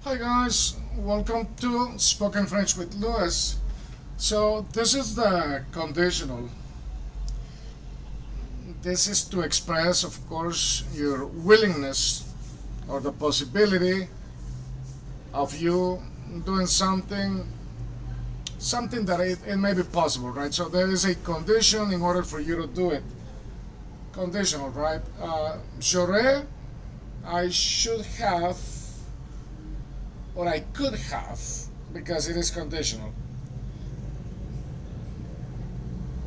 Hi guys, welcome to Spoken French with Louis. So this is the conditional. This is to express, of course, your willingness or the possibility of you doing something that it may be possible, right? So there is a condition in order for you to do it. Conditional, right? J'aurais, I should have, or I could have, because it is conditional.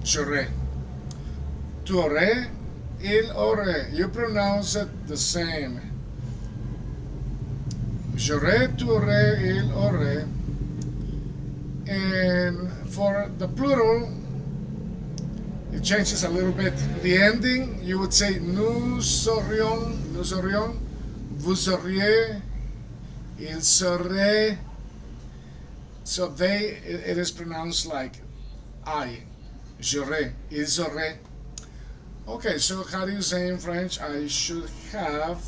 J'aurais. Tu aurais, il aurait. You pronounce it the same. J'aurais, tu aurais, il aurait. And for the plural, it changes a little bit. The ending, you would say nous aurions, vous auriez, il serait. So they, it is pronounced like I. J'aurais, ils auraient. Okay, so how do you say in French? I should have,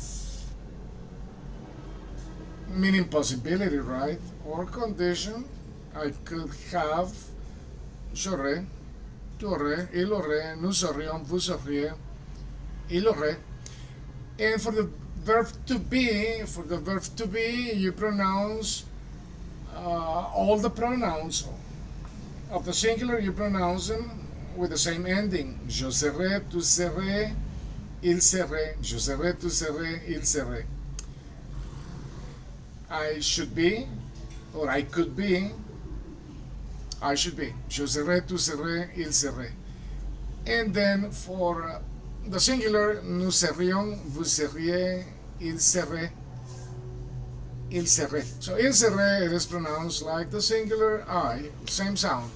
meaning possibility, right? Or condition. I could have, j'aurais, tu aurais, il aurait, nous aurions, vous auriez, il aurait. And for the verb to be, you pronounce all the pronouns of the singular. You pronounce them with the same ending. Je serai, tu serais, il serait. Je serai, tu serais, il serait. I should be, or I could be. I should be. Je serai, tu serais, il serait. And then for the singular, nous serions, vous seriez, il serait, il serait. So il serait, it is pronounced like the singular I, same sound.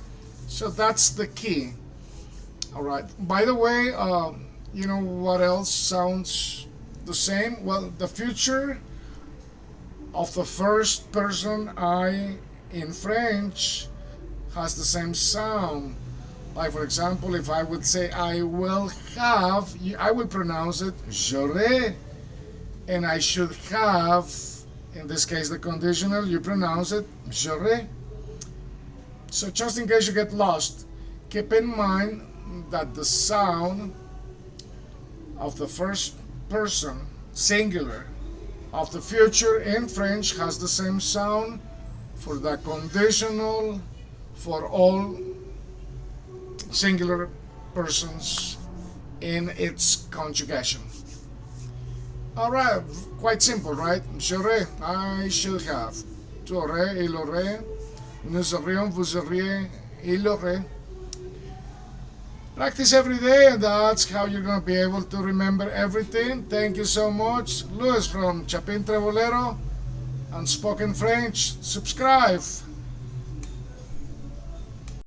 So that's the key. All right. By the way, you know what else sounds the same? Well, the future of the first person I in French has the same sound. Like, for example, if I would say I will have, I would pronounce it j'aurais, and I should have, in this case the conditional, you pronounce it j'aurais. So just in case you get lost, keep in mind that the sound of the first person, singular, of the future in French has the same sound for the conditional, for all singular persons in its conjugation. All right, quite simple, right? J'aurais, I should have. Tu aurais, il aurait. Nous aurions, vous auriez, il aurait. Practice every day, and that's how you're going to be able to remember everything. Thank you so much. Louis from Chapin Trebolero and Spoken French. Subscribe.